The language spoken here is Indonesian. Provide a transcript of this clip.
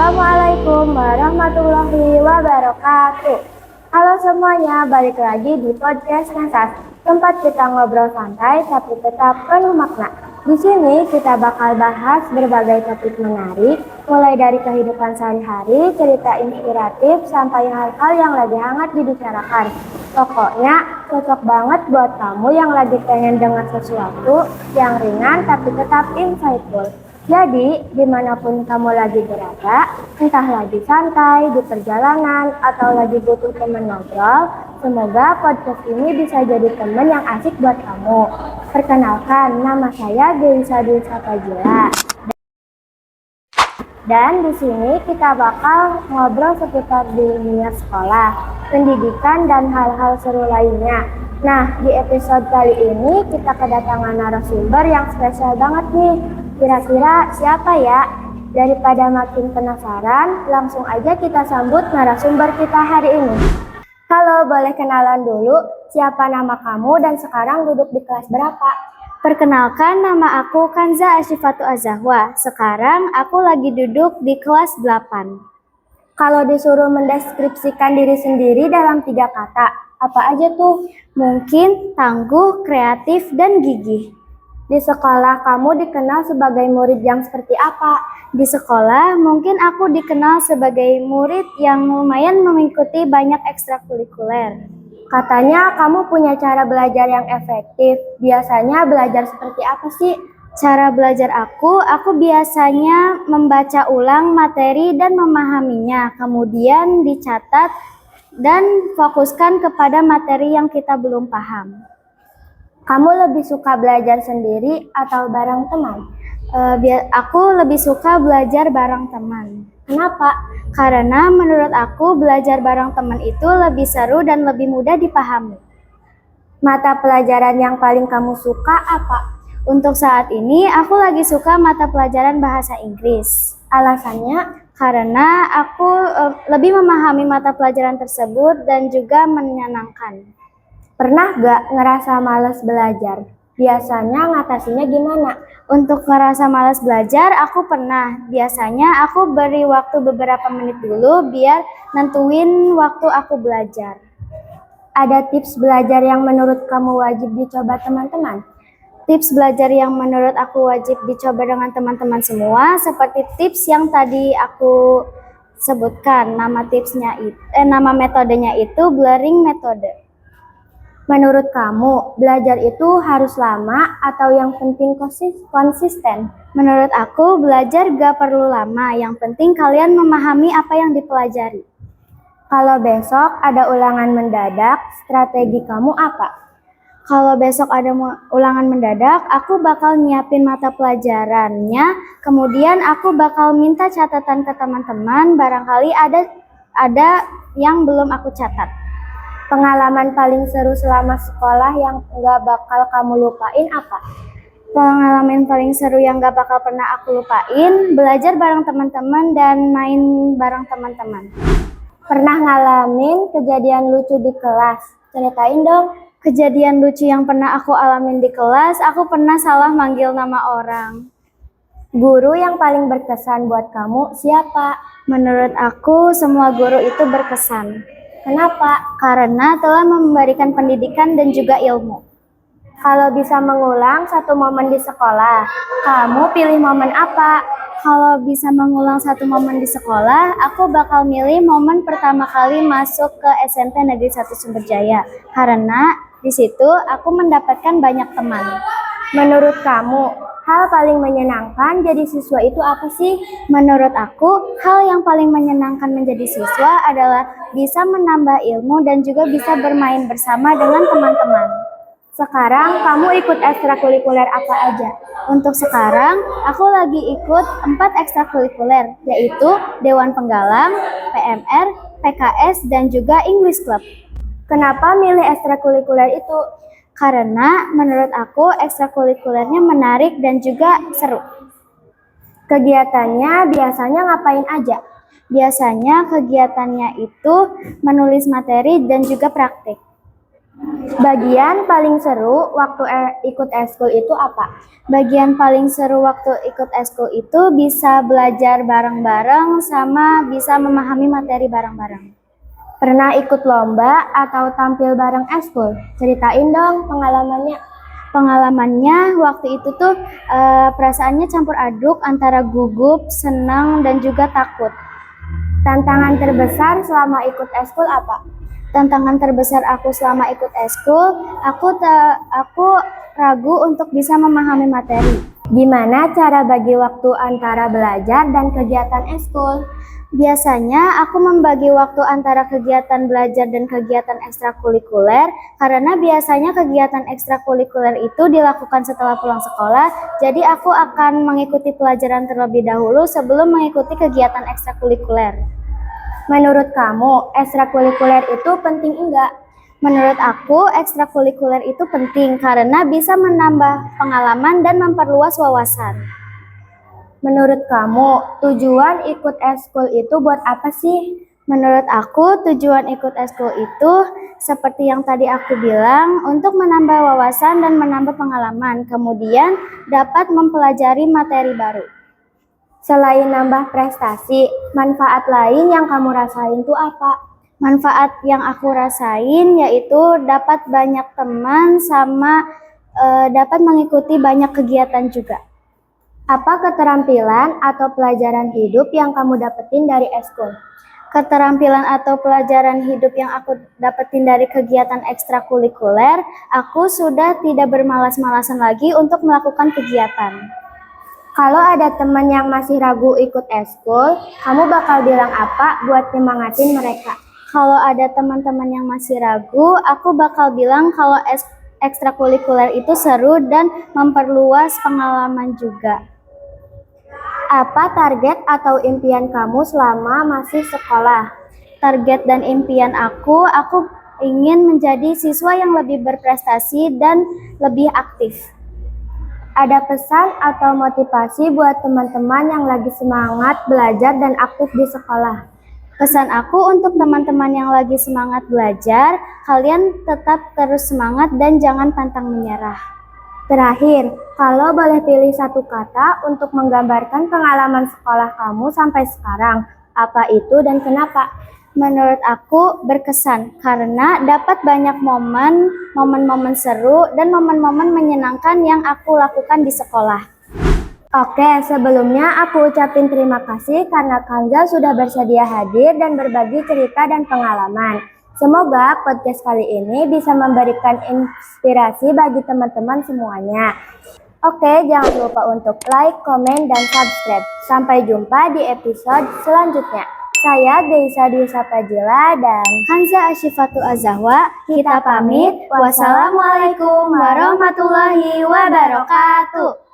Assalamualaikum warahmatullahi wabarakatuh. Halo semuanya, balik lagi di podcast Ngasas, tempat kita ngobrol santai tapi tetap penuh makna. Di sini kita bakal bahas berbagai topik menarik, mulai dari kehidupan sehari-hari, cerita inspiratif, sampai hal-hal yang lagi hangat dibicarakan. Pokoknya cocok banget buat kamu yang lagi pengen dengar sesuatu yang ringan tapi tetap insightful. Jadi, dimanapun kamu lagi berada, entah lagi santai, di perjalanan, atau lagi butuh teman ngobrol, semoga podcast ini bisa jadi teman yang asik buat kamu. Perkenalkan, nama saya Geisa Dwi Sapajila. Dan di sini kita bakal ngobrol seputar dunia sekolah, pendidikan, dan hal-hal seru lainnya. Nah, di episode kali ini kita kedatangan narasumber yang spesial banget nih. Kira-kira siapa ya? Daripada makin penasaran, langsung aja kita sambut narasumber kita hari ini. Halo, boleh kenalan dulu siapa nama kamu dan sekarang duduk di kelas berapa? Perkenalkan, nama aku Kanza Ashifatu Azahwa. Sekarang aku lagi duduk di kelas 8. Kalau disuruh mendeskripsikan diri sendiri dalam 3 kata, apa aja tuh? Mungkin tangguh, kreatif, dan gigih. Di sekolah kamu dikenal sebagai murid yang seperti apa? Di sekolah mungkin aku dikenal sebagai murid yang lumayan mengikuti banyak ekstrakurikuler. Katanya kamu punya cara belajar yang efektif. Biasanya belajar seperti apa sih? Cara belajar aku biasanya membaca ulang materi dan memahaminya, kemudian dicatat dan fokuskan kepada materi yang kita belum paham. Kamu lebih suka belajar sendiri atau bareng teman? Aku lebih suka belajar bareng teman. Kenapa? Karena menurut aku belajar bareng teman itu lebih seru dan lebih mudah dipahami. Mata pelajaran yang paling kamu suka apa? Untuk saat ini aku lagi suka mata pelajaran bahasa Inggris. Alasannya? Karena aku lebih memahami mata pelajaran tersebut dan juga menyenangkan. Pernah gak ngerasa malas belajar? Biasanya ngatasinya gimana? Untuk ngerasa malas belajar, aku pernah. Biasanya aku beri waktu beberapa menit dulu biar nentuin waktu aku belajar. Ada tips belajar yang menurut kamu wajib dicoba teman-teman? Tips belajar yang menurut aku wajib dicoba dengan teman-teman semua, seperti tips yang tadi aku sebutkan. Nama metodenya itu blurring metode. Menurut kamu, belajar itu harus lama atau yang penting konsisten? Menurut aku, belajar gak perlu lama, yang penting kalian memahami apa yang dipelajari. Kalau besok ada ulangan mendadak, strategi kamu apa? Kalau besok ada ulangan mendadak, aku bakal nyiapin mata pelajarannya, kemudian aku bakal minta catatan ke teman-teman, barangkali ada yang belum aku catat. Pengalaman paling seru selama sekolah yang gak bakal kamu lupain apa? Pengalaman paling seru yang gak bakal pernah aku lupain, belajar bareng teman-teman dan main bareng teman-teman. Pernah ngalamin kejadian lucu di kelas? Ceritain dong. Kejadian lucu yang pernah aku alamin di kelas, aku pernah salah manggil nama orang. Guru yang paling berkesan buat kamu siapa? Menurut aku, semua guru itu berkesan. Kenapa? Karena telah memberikan pendidikan dan juga ilmu. Kalau bisa mengulang satu momen di sekolah, kamu pilih momen apa? Kalau bisa mengulang satu momen di sekolah, aku bakal milih momen pertama kali masuk ke SMP Negeri 1 Sumberjaya. Karena di situ aku mendapatkan banyak teman. Menurut kamu, hal paling menyenangkan jadi siswa itu apa sih? Menurut aku, hal yang paling menyenangkan menjadi siswa adalah bisa menambah ilmu dan juga bisa bermain bersama dengan teman-teman. Sekarang kamu ikut ekstrakurikuler apa aja? Untuk sekarang, aku lagi ikut 4 ekstrakurikuler, yaitu Dewan Penggalang, PMR, PKS, dan juga English Club. Kenapa milih ekstrakurikuler itu? Karena menurut aku ekstrakurikulernya menarik dan juga seru. Kegiatannya biasanya ngapain aja? Biasanya kegiatannya itu menulis materi dan juga praktik. Bagian paling seru waktu ikut eskul itu apa? Bagian paling seru waktu ikut eskul itu bisa belajar bareng-bareng sama bisa memahami materi bareng-bareng. Pernah ikut lomba atau tampil bareng eskul? Ceritain dong pengalamannya. Pengalamannya waktu itu tuh perasaannya campur aduk antara gugup, senang, dan juga takut. Tantangan terbesar selama ikut eskul apa? Tantangan terbesar aku selama ikut eskul, aku ragu untuk bisa memahami materi. Gimana cara bagi waktu antara belajar dan kegiatan eskul? Biasanya aku membagi waktu antara kegiatan belajar dan kegiatan ekstrakurikuler karena biasanya kegiatan ekstrakurikuler itu dilakukan setelah pulang sekolah, jadi aku akan mengikuti pelajaran terlebih dahulu sebelum mengikuti kegiatan ekstrakurikuler. Menurut kamu, ekstrakurikuler itu penting enggak? Menurut aku, ekstrakurikuler itu penting karena bisa menambah pengalaman dan memperluas wawasan. Menurut kamu, tujuan ikut eskul itu buat apa sih? Menurut aku, tujuan ikut eskul itu seperti yang tadi aku bilang, untuk menambah wawasan dan menambah pengalaman, kemudian dapat mempelajari materi baru. Selain nambah prestasi, manfaat lain yang kamu rasain tuh apa? Manfaat yang aku rasain yaitu dapat banyak teman sama dapat mengikuti banyak kegiatan juga. Apa keterampilan atau pelajaran hidup yang kamu dapetin dari eskul? Keterampilan atau pelajaran hidup yang aku dapetin dari kegiatan ekstrakurikuler, aku sudah tidak bermalas-malasan lagi untuk melakukan kegiatan. Kalau ada teman yang masih ragu ikut eskul, kamu bakal bilang apa buat nyemangatin mereka? Kalau ada teman-teman yang masih ragu, aku bakal bilang kalau ekstrakurikuler itu seru dan memperluas pengalaman juga. Apa target atau impian kamu selama masih sekolah? Target dan impian aku ingin menjadi siswa yang lebih berprestasi dan lebih aktif. Ada pesan atau motivasi buat teman-teman yang lagi semangat belajar dan aktif di sekolah? Pesan aku untuk teman-teman yang lagi semangat belajar, kalian tetap terus semangat dan jangan pantang menyerah. Terakhir, kalau boleh pilih satu kata untuk menggambarkan pengalaman sekolah kamu sampai sekarang, apa itu dan kenapa? Menurut aku berkesan karena dapat banyak momen-momen seru dan momen-momen menyenangkan yang aku lakukan di sekolah. Oke, sebelumnya aku ucapin terima kasih karena Kanza sudah bersedia hadir dan berbagi cerita dan pengalaman. Semoga podcast kali ini bisa memberikan inspirasi bagi teman-teman semuanya. Oke, jangan lupa untuk like, komen, dan subscribe. Sampai jumpa di episode selanjutnya. Saya Geisa Dwi Sapajila dan Kanza Ashifatu Azahwa, kita pamit. Wassalamualaikum warahmatullahi wabarakatuh.